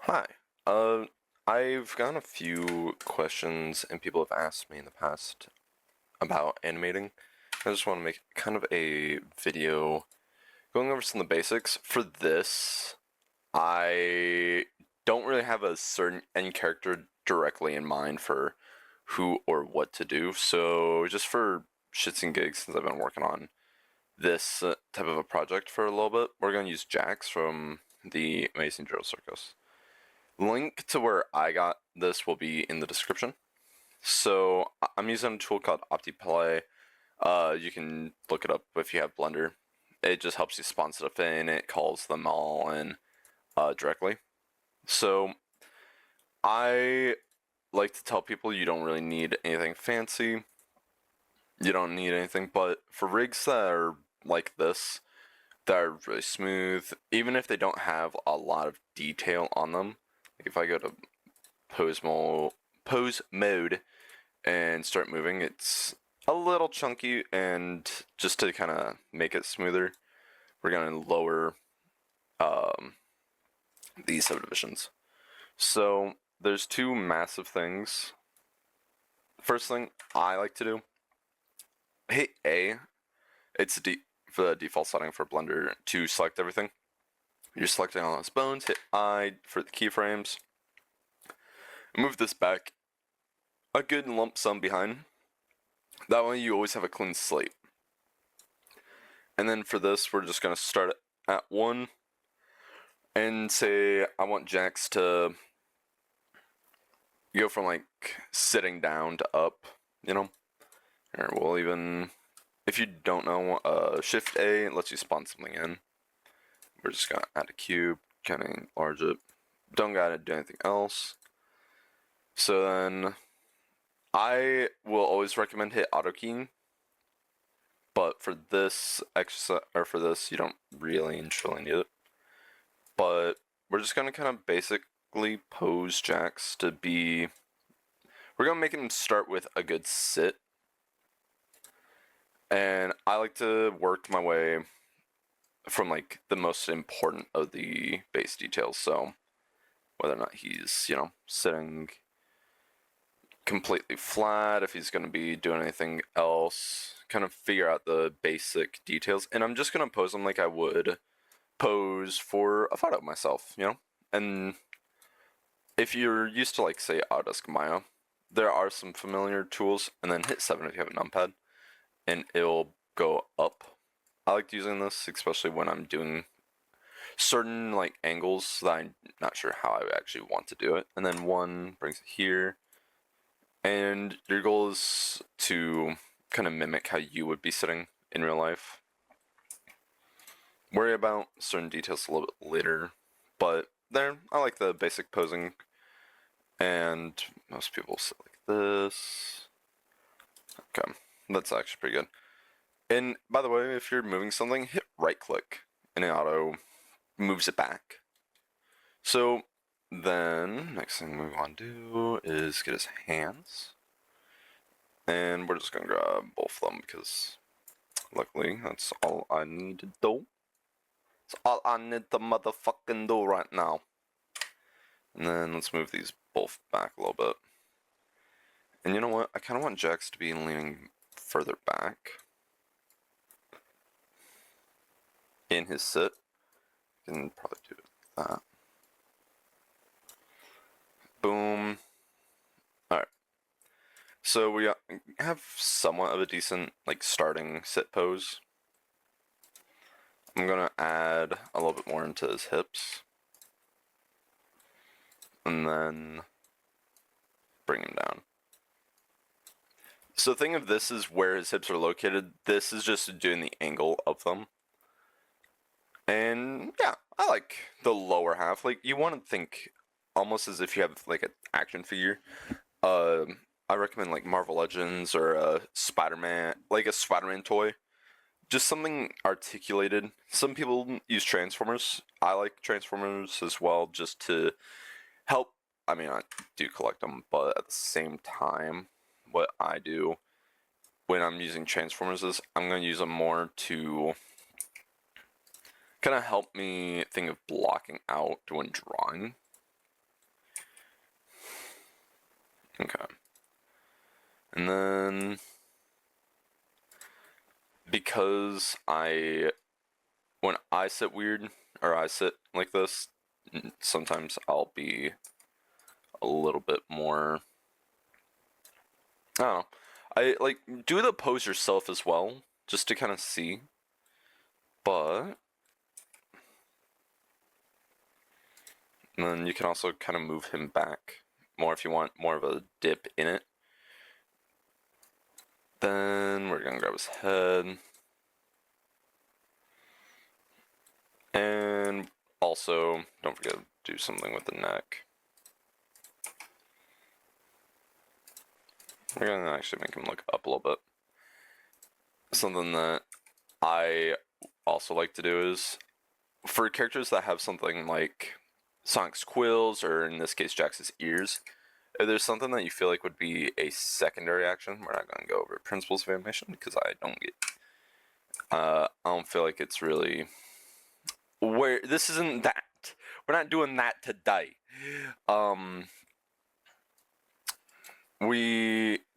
Hi. Uh, I've gotten a few questions and people have asked me in the past about animating. I just want to make kind of a video going over some of the basics. For this, I don't really have a certain end character directly in mind for who or what to do. So just for shits and gigs, since I've been working on this type of a project for a little bit, we're going to use Jax from the Amazing Drill Circus. Link to where I got this will be in the description. So I'm using a tool called OptiPlay. You can look it up if you have Blender. It just helps you spawn stuff in. It calls them all in directly. So I like to tell people you don't really need anything fancy. You don't need anything, but for rigs that are like this, that are really smooth, even if they don't have a lot of detail on them, like if I go to pose mode and start moving, it's a little chunky, and just to kind of make it smoother, we're going to lower um, these subdivisions. So there's two massive things. First thing I like to do, hit A. It's for the default setting for Blender to select everything. You're selecting all those bones. Hit I for the keyframes. Move this back a good lump sum behind. That way you always have a clean slate. And then for this, we're just going to start at 1 and say I want Jax to go from like sitting down to up, you know? Or we'll even, if you don't know, Shift A lets you spawn something in. We're just going to add a cube, kind of enlarge it. Don't got to do anything else. So then I will always recommend hit auto keying. But for this exercise, or for this, you don't really and truly need it. But we're just gonna kind of basically pose Jax to be. We're gonna make him start with a good sit, and I like to work my way from like the most important of the base details. So whether or not he's sitting completely flat, if he's gonna be doing anything else, kind of figure out the basic details, and I'm just gonna pose him like I would pose for a photo of myself, And if you're used to like say Autodesk Maya, there are some familiar tools, and then hit 7 if you have a numpad, and it'll go up. I like using this, especially when I'm doing certain like angles that I'm not sure how I actually want to do it. And then 1 brings it here, and your goal is to kind of mimic how you would be sitting in real life. Worry about certain details a little bit later, but there, I like the basic posing, and most people sit like this. Okay, that's actually pretty good. And by the way, if you're moving something, hit right click, and it auto moves it back. So then, next thing we want to do is get his hands, and we're just gonna grab both of them because luckily that's all I need to do. It's all I need to motherfucking do right now. And then let's move these both back a little bit. And you know what? I kind of want Jax to be leaning further back in his sit. I can probably do that. Boom. Alright. So we have somewhat of a decent like starting sit pose. I'm going to add a little bit more into his hips. And then bring him down. So the thing of this is where his hips are located. This is just doing the angle of them. And yeah, I like the lower half. Like you want to think almost as if you have like an action figure. I recommend like Marvel Legends or a Spider-Man, like a Spider-Man toy. Just something articulated. Some people use Transformers. I like Transformers as well, just to help. I mean, I do collect them, but at the same time, what I do when I'm using Transformers is I'm going to use them more to kind of help me think of blocking out when drawing. Okay. And then, because when I sit weird, or I sit like this, sometimes I'll be a little bit more, I don't know. I like do the pose yourself as well, just to kind of see. But and then you can also kind of move him back more if you want more of a dip in it. Then we're gonna grab his head. And also, don't forget to do something with the neck. We're gonna actually make him look up a little bit. Something that I also like to do is, for characters that have something like Sonic's quills, or in this case Jax's ears, if there's something that you feel like would be a secondary action, we're not going to go over principles of animation because I don't feel like it's really where this isn't that. We're not doing that today.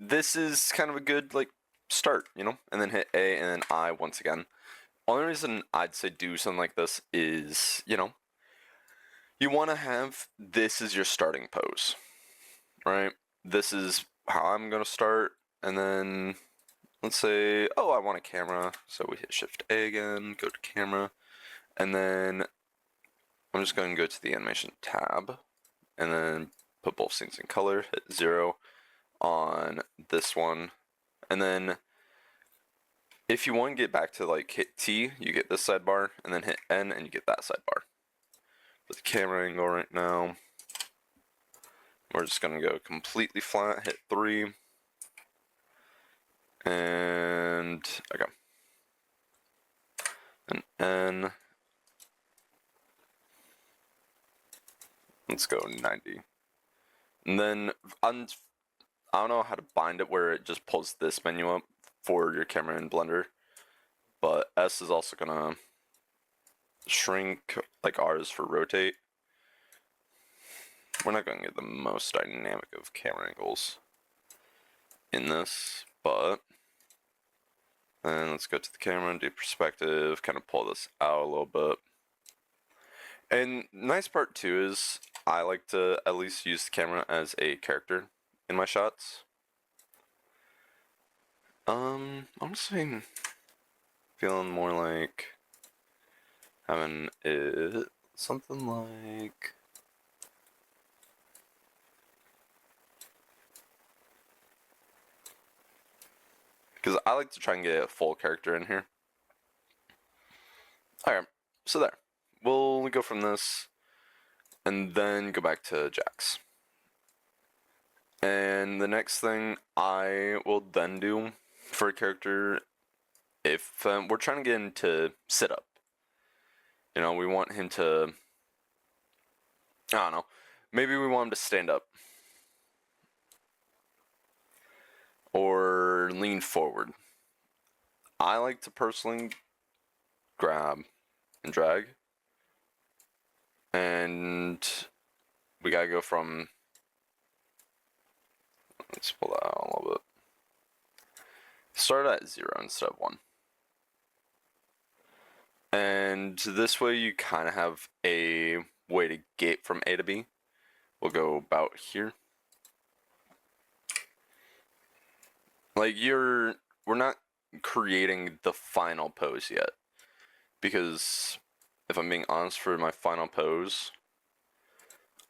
This is kind of a good like start, and then hit A and then I once again. Only reason I'd say do something like this is, you want to have this as your starting pose, right? This is how I'm gonna start, and then let's say, oh, I want a camera, so we hit Shift A again, go to camera, and then I'm just going to go to the animation tab, and then put both scenes in color, hit 0 on this one, and then if you want to get back to like hit T, you get this sidebar, and then hit N and you get that sidebar. Put the camera angle right now. We're just going to go completely flat, hit 3, and okay. And N. Let's go 90. And then I don't know how to bind it where it just pulls this menu up for your camera in Blender, but S is also gonna shrink like R is for rotate. We're not gonna get the most dynamic of camera angles in this, but then let's go to the camera and do perspective, kind of pull this out a little bit. And nice part too is I like to at least use the camera as a character in my shots. Honestly, feeling more like having it something like because I like to try and get a full character in here. Alright, so there. We'll go from this and then go back to Jax. And the next thing I will then do for a character, if we're trying to get him to sit up, we want him to, I don't know, maybe we want him to stand up or lean forward. I like to personally grab and drag, and we gotta go from, let's pull that out a little bit. Start at 0 instead of 1. And this way you kind of have a way to get from A to B. We'll go about here. Like we're not creating the final pose yet. Because if I'm being honest, for my final pose,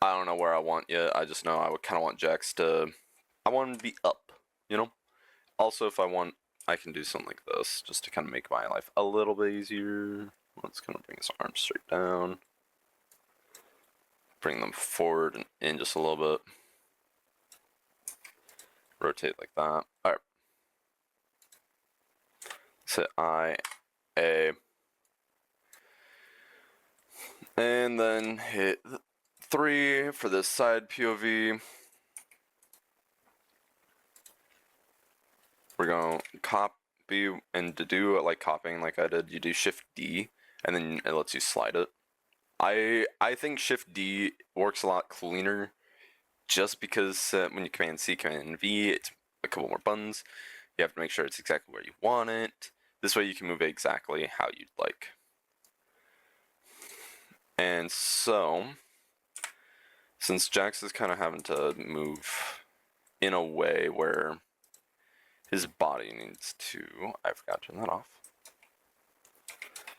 I don't know where I want yet. I just know I would kind of want Jax I want him to be up, Also, if I want, I can do something like this, just to kind of make my life a little bit easier. Let's kind of bring his arms straight down. Bring them forward and in just a little bit. Rotate like that. Alright. Let's hit I, A. And then hit 3 for this side POV. We're going to copy, and to do it like copying like I did, you do Shift D, and then it lets you slide it. I think Shift D works a lot cleaner just because when you Command C, Command V, it's a couple more buttons. You have to make sure it's exactly where you want it. This way you can move it exactly how you'd like. And so, since Jax is kind of having to move in a way where his body needs to... I forgot to turn that off.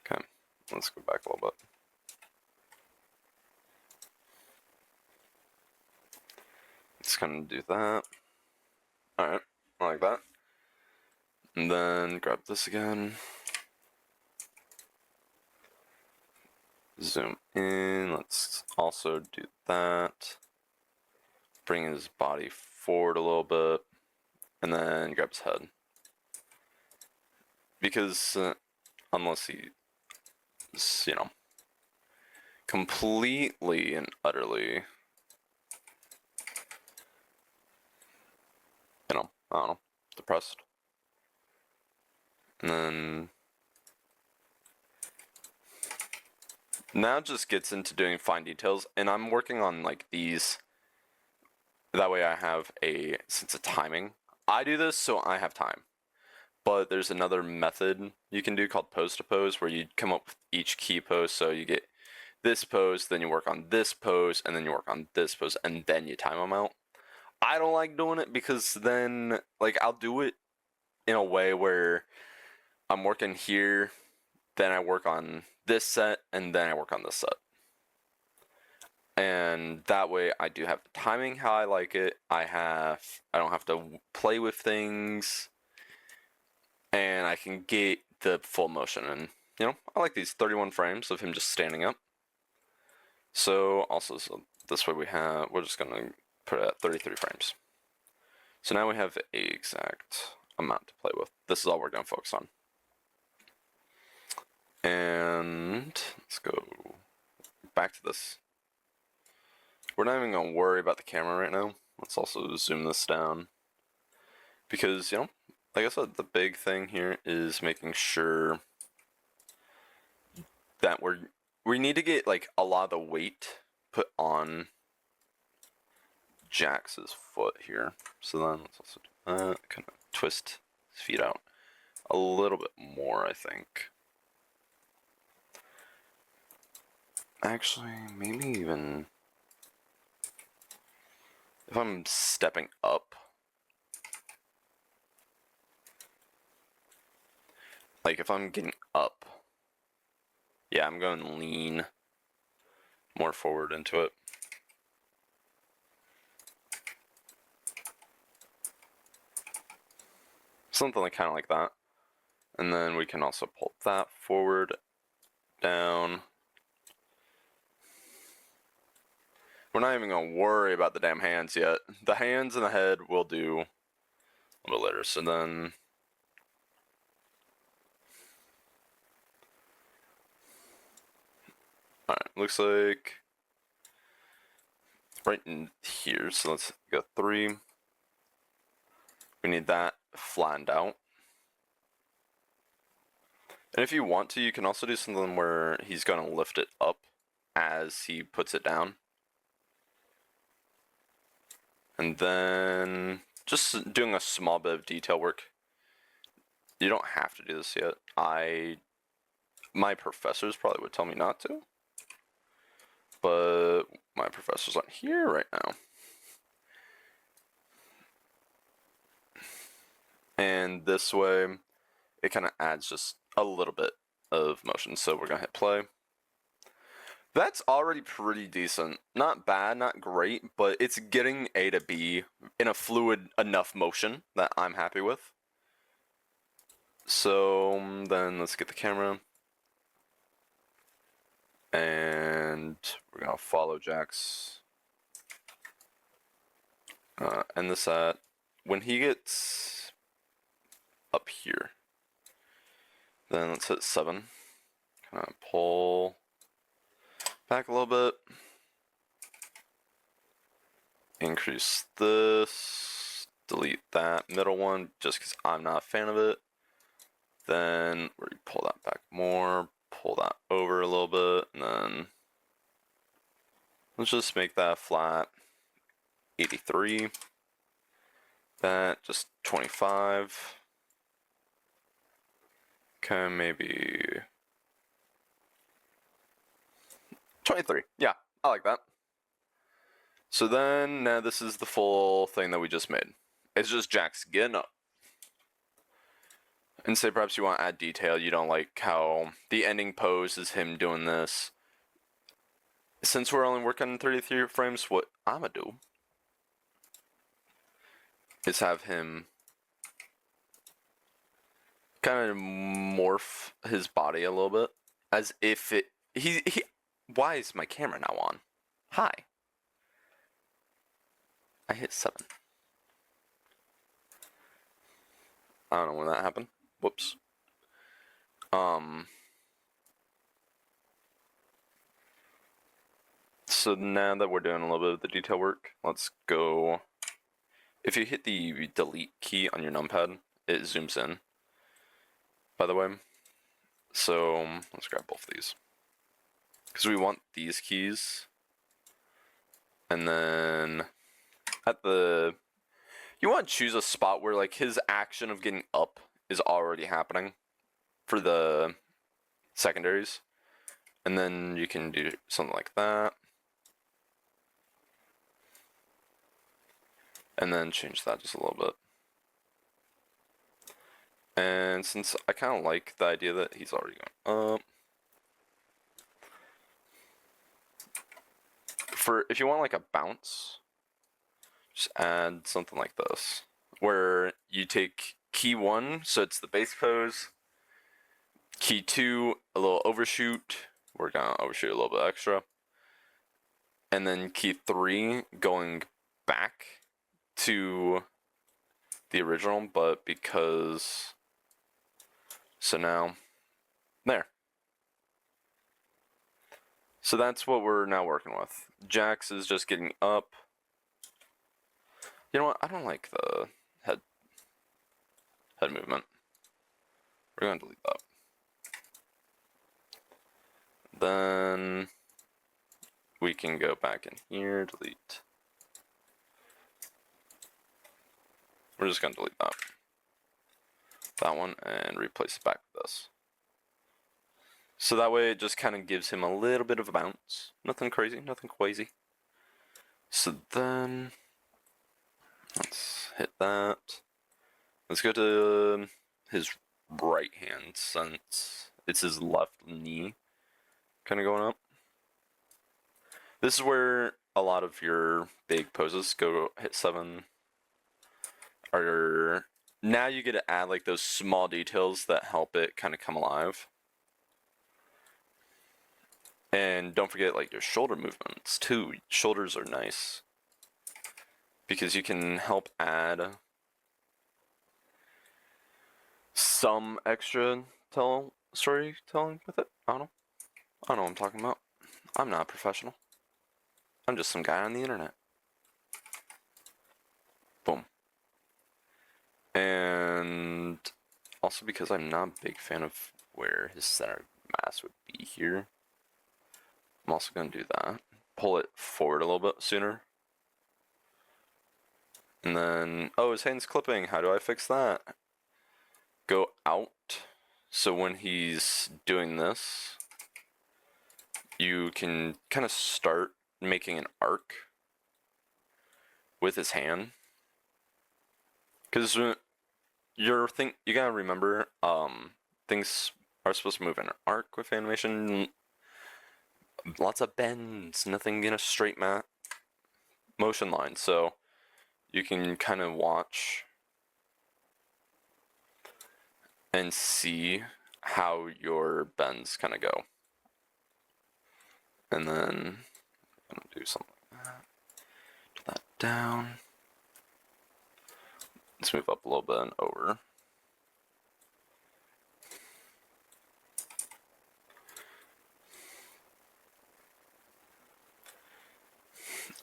Okay, let's go back a little bit. Let's kind of do that. Alright, I like that. And then grab this again. Zoom in. Let's also do that. Bring his body forward a little bit. And then grab his head. Because unless he's, you know, completely and utterly, you know, I don't know, depressed. And then now it just gets into doing fine details, and I'm working on like these. That way I have a sense of timing. I do this so I have time. But there's another method you can do called pose to pose, where you come up with each key pose. So you get this pose, then you work on this pose, and then you work on this pose, and then you time them out. I don't like doing it because then, like, I'll do it in a way where I'm working here, then I work on this set, and then I work on this set. And that way I do have the timing how I like it. I don't have to play with things, and I can get the full motion. And, you know, I like these 31 frames of him just standing up. So also, so this way we're just gonna put it at 33 frames. So now we have a exact amount to play with. This is all we're gonna focus on. And let's go back to this. We're not even gonna worry about the camera right now. Let's also zoom this down. Because, you know, like I said, the big thing here is making sure that we need to get like a lot of the weight put on Jax's foot here. So then let's also do that, kind of twist his feet out a little bit more, I think. Actually, maybe even if I'm stepping up, like if I'm getting up, yeah, I'm going to lean more forward into it. Something like kind of like that. And then we can also pull that forward, down. We're not even going to worry about the damn hands yet. The hands and the head we'll do a little later. So then alright, looks like right in here. So let's go 3. We need that flattened out. And if you want to, you can also do something where he's going to lift it up as he puts it down. And then just doing a small bit of detail work. You don't have to do this yet. My professors probably would tell me not to. But my professor's aren't here right now. And this way, it kind of adds just a little bit of motion. So we're going to hit play. That's already pretty decent. Not bad, not great, but it's getting A to B in a fluid enough motion that I'm happy with. So then let's get the camera. And we're going to follow Jax. End this at when he gets up here. Then let's hit 7. Kind of pull back a little bit. Increase this. Delete that middle one just because I'm not a fan of it. Then we pull that back more. Pull that over a little bit. And then let's just make that flat. 83. That, just 25. Okay, maybe 23. Yeah, I like that. So then, now this is the full thing that we just made. It's just Jax getting up. And say perhaps you want to add detail. You don't like how the ending pose is him doing this. Since we're only working on 33 frames, what I'ma do is have him kind of morph his body a little bit, as if it. He. Why is my camera now on? Hi. I hit 7. I don't know when that happened. Whoops. So now that we're doing a little bit of the detail work, let's go. If you hit the delete key on your numpad, it zooms in, by the way. So let's grab both of these, because we want these keys. And then at the, you want to choose a spot where like his action of getting up is already happening for the secondaries. And then you can do something like that. And then change that just a little bit. And since I kind of like the idea that he's already going up, for if you want like a bounce, just add something like this, where you take key 1, so it's the base pose, key 2, a little overshoot, we're gonna overshoot a little bit extra, and then key 3 going back to the original, but because, so now, there. So that's what we're now working with. Jax is just getting up. You know what? I don't like the head movement. We're going to delete that. Then we can go back in here, delete. We're just going to delete that one, and replace it back with this. So that way it just kind of gives him a little bit of a bounce. Nothing crazy, nothing crazy. So then, let's hit that. Let's go to his right hand, since it's his left knee kind of going up. This is where a lot of your big poses go hit 7. Or now you get to add like those small details that help it kind of come alive. And don't forget like your shoulder movements too. Shoulders are nice, because you can help add some extra storytelling with it. I don't know what I'm talking about. I'm not a professional. I'm just some guy on the internet. Boom. And also because I'm not a big fan of where his center of mass would be here, I'm also going to do that. Pull it forward a little bit sooner. And then, oh, his hand's clipping. How do I fix that? Go out. So when he's doing this, you can kind of start making an arc with his hand. Because you gotta remember, things are supposed to move in an arc with animation. Lots of bends, nothing in a straight motion line. So you can kind of watch and see how your bends kind of go. And then I'm gonna do something like that. Put that down. Let's move up a little bit and over.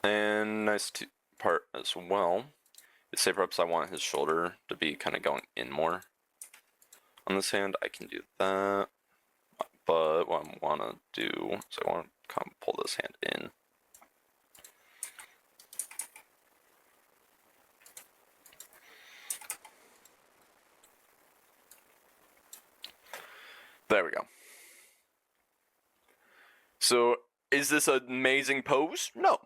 And nice part as well is, say perhaps I want his shoulder to be kind of going in more on this hand. I can do that, but what I want to do is I want to come pull this hand in. There we go. So, is this an amazing pose? No.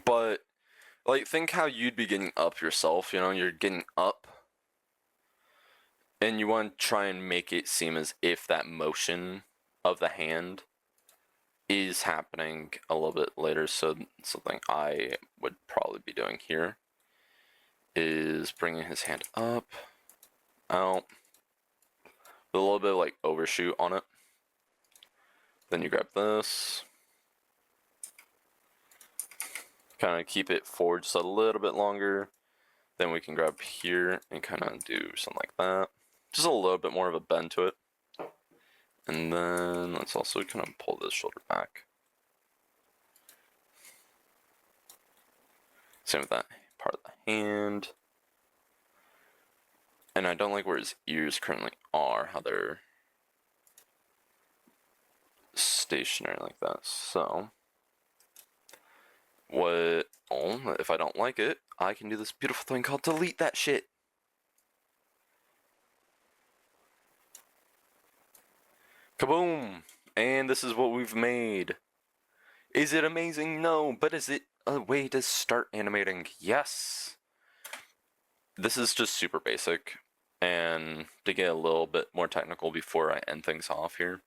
But, like, think how you'd be getting up yourself, you know? You're getting up, and you want to try and make it seem as if that motion of the hand is happening a little bit later. So, something I would probably be doing here is bringing his hand up, out, with a little bit of, like, overshoot on it. Then you grab this, kind of keep it forward just a little bit longer. Then we can grab here and kind of do something like that. Just a little bit more of a bend to it. And then let's also kind of pull this shoulder back. Same with that part of the hand. And I don't like where his ears currently are, how they're stationary like that. So, if I don't like it, I can do this beautiful thing called delete that shit. Kaboom! And this is what we've made. Is it amazing? No, but is it a way to start animating? Yes. This is just super basic, and to get a little bit more technical before I end things off here,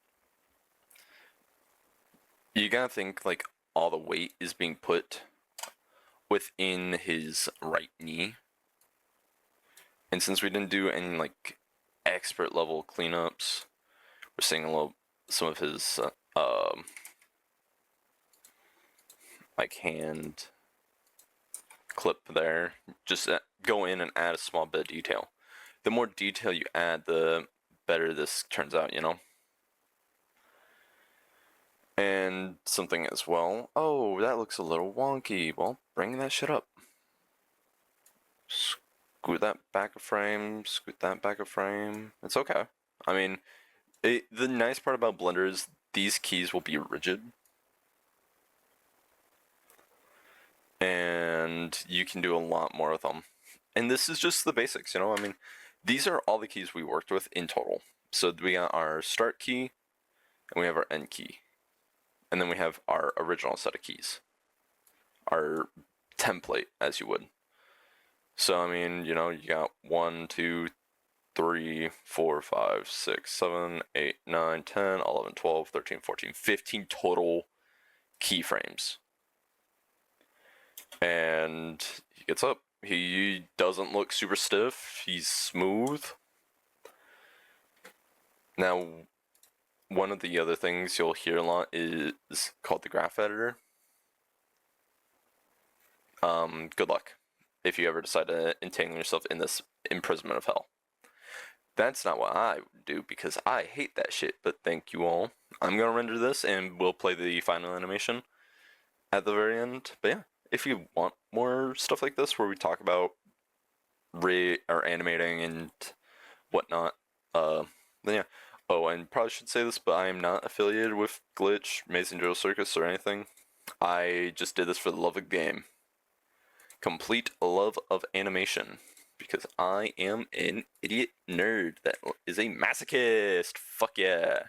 you gotta think like all the weight is being put within his right knee. And since we didn't do any like expert level cleanups, we're seeing some of his like hand clip there. Just go in and add a small bit of detail. The more detail you add, the better this turns out, you know? And something as well. Oh, that looks a little wonky. Well, bring that shit up. Scoot that back a frame, scoot that back a frame. It's okay. I mean, the nice part about Blender is these keys will be rigid. And you can do a lot more with them. And this is just the basics, you know? I mean, these are all the keys we worked with in total. So we got our start key, and we have our end key. And then we have our original set of keys. Our template, as you would. So, I mean, you know, you got 1, 2, 3, 4, 5, 6, 7, 8, 9, 10, 11, 12, 13, 14, 15 total keyframes. And he gets up. He doesn't look super stiff. He's smooth. Now, one of the other things you'll hear a lot is called the graph editor. Good luck if you ever decide to entangle yourself in this imprisonment of hell. That's not what I would do because I hate that shit, but thank you all. I'm going to render this and we'll play the final animation at the very end. But yeah, if you want more stuff like this where we talk about or animating and whatnot, then yeah. Oh, and probably should say this, but I am not affiliated with Glitch, Amazing Drill Circus, or anything. I just did this for the love of the game. Complete love of animation. Because I am an idiot nerd that is a masochist. Fuck yeah.